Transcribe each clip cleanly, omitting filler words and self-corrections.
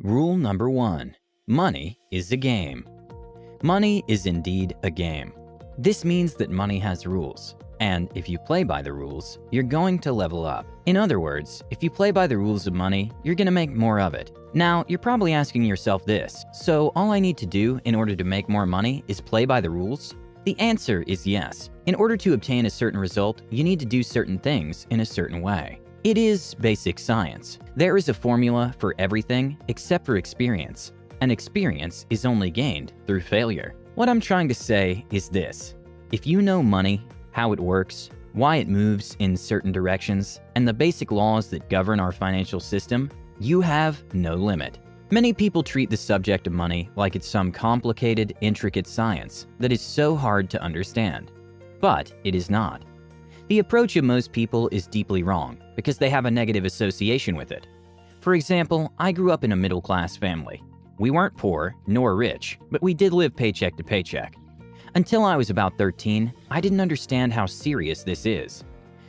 Rule number 1. Money is a game. Money is indeed a game. This means that money has rules, and if you play by the rules, you're going to level up. In other words, if you play by the rules of money, you're gonna make more of it. Now, you're probably asking yourself this, so all I need to do in order to make more money is play by the rules? The answer is yes. In order to obtain a certain result, you need to do certain things in a certain way. It is basic science. There is a formula for everything except for experience, and experience is only gained through failure. What I'm trying to say is this: if you know money, how it works, why it moves in certain directions, and the basic laws that govern our financial system, you have no limit. Many people treat the subject of money like it's some complicated, intricate science that is so hard to understand. But it is not. The approach of most people is deeply wrong because they have a negative association with it. For example, I grew up in a middle-class family. We weren't poor nor rich, but we did live paycheck to paycheck. Until I was about 13, I didn't understand how serious this is.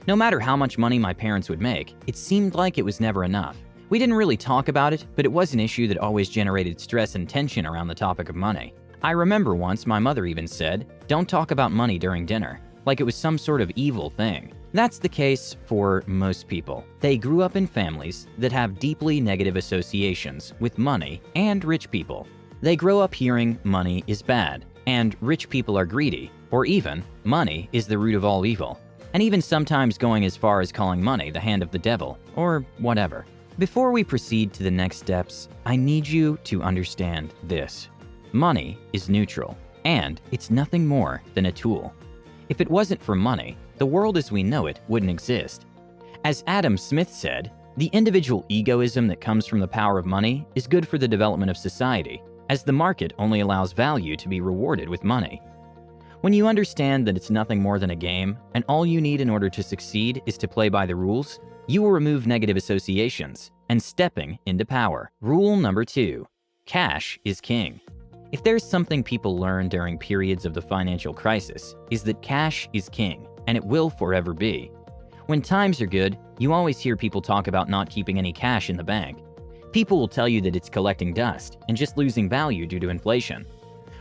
No matter how much money my parents would make, it seemed like it was never enough. We didn't really talk about it, but it was an issue that always generated stress and tension around the topic of money. I remember once my mother even said, "Don't talk about money during dinner," like it was some sort of evil thing. That's the case for most people. They grew up in families that have deeply negative associations with money and rich people. They grow up hearing money is bad, and rich people are greedy, or even money is the root of all evil, and even sometimes going as far as calling money the hand of the devil, or whatever. Before we proceed to the next steps, I need you to understand this. Money is neutral, and it's nothing more than a tool. If it wasn't for money, the world as we know it wouldn't exist. As Adam Smith said, the individual egoism that comes from the power of money is good for the development of society, as the market only allows value to be rewarded with money. When you understand that it's nothing more than a game, and all you need in order to succeed is to play by the rules, you will remove negative associations and stepping into power. Rule number 2. Cash is king. If there's something people learn during periods of the financial crisis, is that cash is king, and it will forever be. When times are good, you always hear people talk about not keeping any cash in the bank. People will tell you that it's collecting dust and just losing value due to inflation.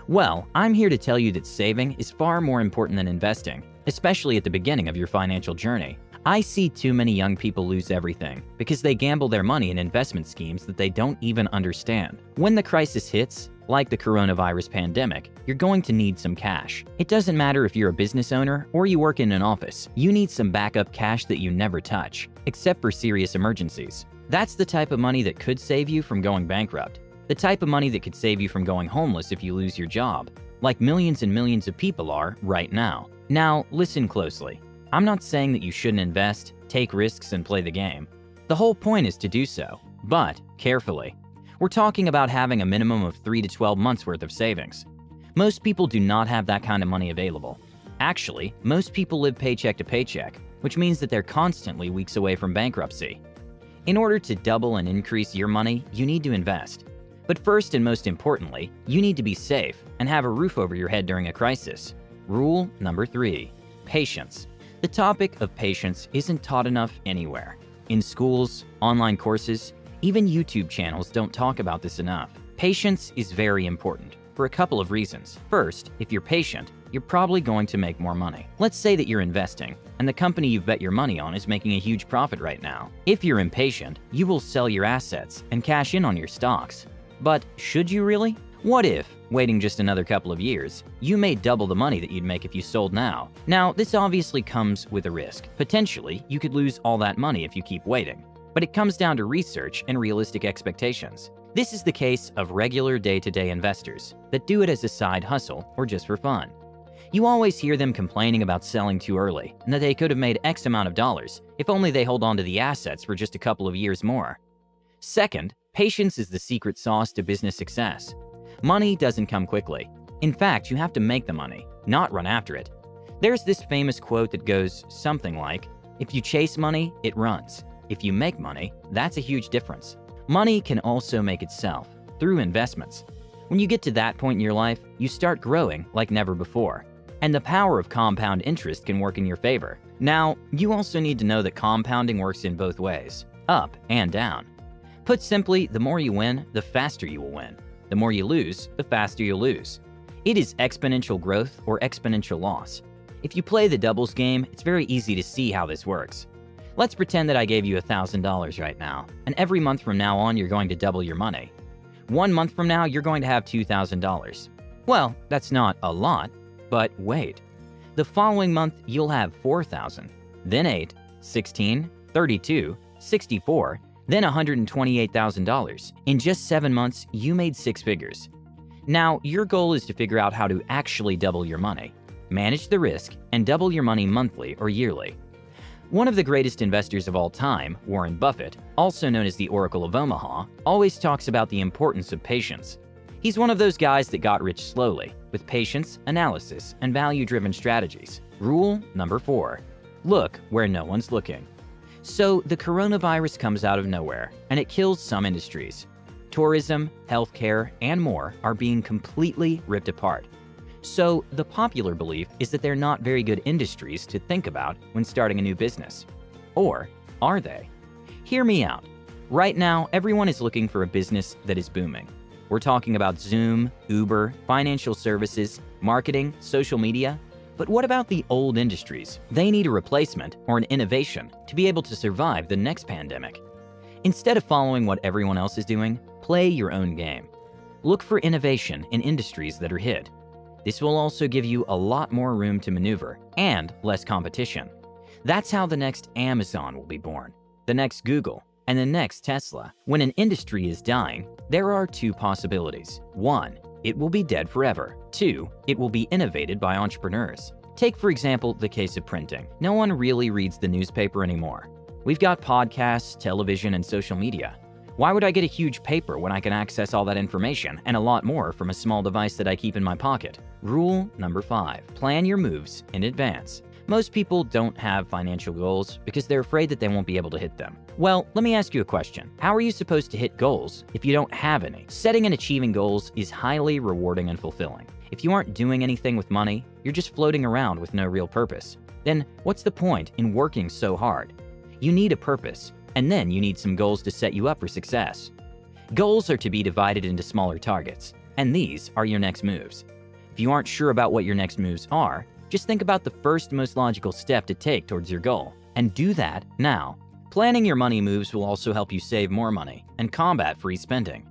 Well, I'm here to tell you that saving is far more important than investing, especially at the beginning of your financial journey. I see too many young people lose everything because they gamble their money in investment schemes that they don't even understand. When the crisis hits, like the coronavirus pandemic, you're going to need some cash. It doesn't matter if you're a business owner or you work in an office, you need some backup cash that you never touch, except for serious emergencies. That's the type of money that could save you from going bankrupt. The type of money that could save you from going homeless if you lose your job, like millions and millions of people are right now. Now, listen closely. I'm not saying that you shouldn't invest, take risks, and play the game. The whole point is to do so, but carefully. We're talking about having a minimum of 3 to 12 months worth of savings. Most people do not have that kind of money available. Actually, most people live paycheck to paycheck, which means that they're constantly weeks away from bankruptcy. In order to double and increase your money, you need to invest. But first and most importantly, you need to be safe and have a roof over your head during a crisis. Rule number 3. Patience. The topic of patience isn't taught enough anywhere. In schools, online courses, even YouTube channels don't talk about this enough. Patience is very important for a couple of reasons. First, if you're patient, you're probably going to make more money. Let's say that you're investing, and the company you've bet your money on is making a huge profit right now. If you're impatient, you will sell your assets and cash in on your stocks. But should you really? What if, waiting just another couple of years, you made double the money that you'd make if you sold now? Now, this obviously comes with a risk. Potentially, you could lose all that money if you keep waiting. But it comes down to research and realistic expectations. This is the case of regular day-to-day investors that do it as a side hustle or just for fun. You always hear them complaining about selling too early and that they could have made X amount of dollars if only they hold on to the assets for just a couple of years more. Second, patience is the secret sauce to business success. Money doesn't come quickly. In fact, you have to make the money, not run after it. There's this famous quote that goes something like, "If you chase money, it runs. If you make money, that's a huge difference." Money can also make itself through investments. When you get to that point in your life, you start growing like never before. And the power of compound interest can work in your favor. Now, you also need to know that compounding works in both ways, up and down. Put simply, the more you win, the faster you will win. The more you lose, the faster you'll lose. It is exponential growth or exponential loss. If you play the doubles game, it's very easy to see how this works. Let's pretend that I gave you $1,000 right now, and every month from now on, you're going to double your money. 1 month from now, you're going to have $2,000. Well, that's not a lot, but wait. The following month, you'll have $4,000, then $8,000, $16,000, $32,000, $64,000, then $128,000. In just 7 months, you made 6 figures. Now, your goal is to figure out how to actually double your money, manage the risk, and double your money monthly or yearly. One of the greatest investors of all time, Warren Buffett, also known as the Oracle of Omaha, always talks about the importance of patience. He's one of those guys that got rich slowly, with patience, analysis, and value-driven strategies. Rule number 4, look where no one's looking. So the coronavirus comes out of nowhere, and it kills some industries. Tourism, healthcare, and more are being completely ripped apart. So the popular belief is that they're not very good industries to think about when starting a new business. Or are they? Hear me out. Right now, everyone is looking for a business that is booming. We're talking about Zoom, Uber, financial services, marketing, social media. But what about the old industries? They need a replacement or an innovation to be able to survive the next pandemic. Instead of following what everyone else is doing, play your own game. Look for innovation in industries that are hid. This will also give you a lot more room to maneuver and less competition. That's how the next Amazon will be born, the next Google, and the next Tesla. When an industry is dying, there are 2 possibilities. 1, it will be dead forever. 2, it will be innovated by entrepreneurs. Take, for example, the case of printing. No one really reads the newspaper anymore. We've got podcasts, television, and social media. Why would I get a huge paper when I can access all that information and a lot more from a small device that I keep in my pocket? Rule number 5, plan your moves in advance. Most people don't have financial goals because they're afraid that they won't be able to hit them. Well, let me ask you a question. How are you supposed to hit goals if you don't have any? Setting and achieving goals is highly rewarding and fulfilling. If you aren't doing anything with money, you're just floating around with no real purpose. Then what's the point in working so hard? You need a purpose. And then you need some goals to set you up for success. Goals are to be divided into smaller targets, and these are your next moves. If you aren't sure about what your next moves are, just think about the first most logical step to take towards your goal, and do that now. Planning your money moves will also help you save more money and combat free spending.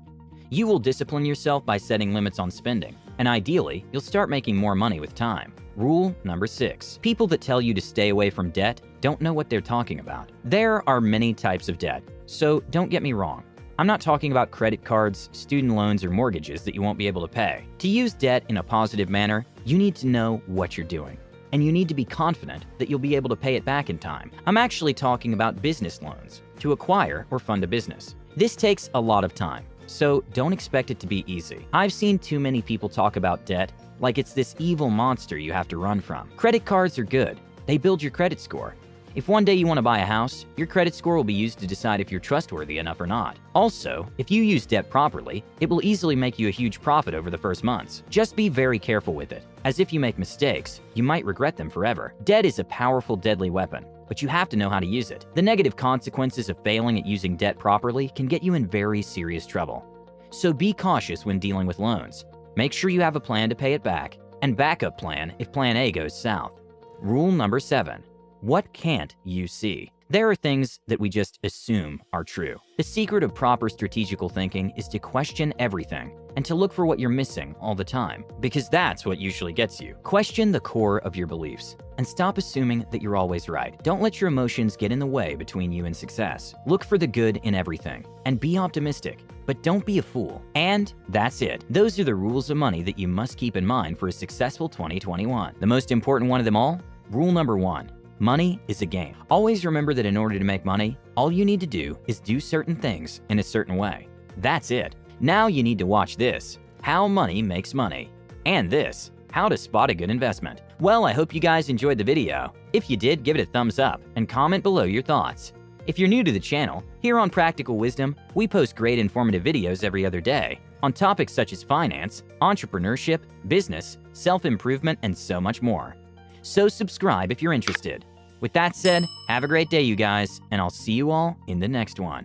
You will discipline yourself by setting limits on spending, and ideally, you'll start making more money with time. Rule number 6, people that tell you to stay away from debt don't know what they're talking about. There are many types of debt, so don't get me wrong. I'm not talking about credit cards, student loans, or mortgages that you won't be able to pay. To use debt in a positive manner, you need to know what you're doing, and you need to be confident that you'll be able to pay it back in time. I'm actually talking about business loans to acquire or fund a business. This takes a lot of time, so don't expect it to be easy. I've seen too many people talk about debt like it's this evil monster you have to run from. Credit cards are good. They build your credit score. If one day you want to buy a house, your credit score will be used to decide if you're trustworthy enough or not. Also, if you use debt properly, it will easily make you a huge profit over the first months. Just be very careful with it, as if you make mistakes, you might regret them forever. Debt is a powerful, deadly weapon, but you have to know how to use it. The negative consequences of failing at using debt properly can get you in very serious trouble. So be cautious when dealing with loans. Make sure you have a plan to pay it back, and backup plan if plan A goes south. Rule number 7, what can't you see? There are things that we just assume are true. The secret of proper strategical thinking is to question everything and to look for what you're missing all the time, because that's what usually gets you. Question the core of your beliefs and stop assuming that you're always right. Don't let your emotions get in the way between you and success. Look for the good in everything and be optimistic, but don't be a fool. And that's it. Those are the rules of money that you must keep in mind for a successful 2021. The most important one of them all, rule number 1. Money is a game. Always remember that in order to make money, all you need to do is do certain things in a certain way. That's it. Now you need to watch this, How Money Makes Money, and this, How to Spot a Good Investment. Well, I hope you guys enjoyed the video. If you did, give it a thumbs up and comment below your thoughts. If you're new to the channel, here on Practical Wisdom, we post great informative videos every other day on topics such as finance, entrepreneurship, business, self-improvement, and so much more. So subscribe if you're interested. With that said, have a great day, you guys, and I'll see you all in the next one.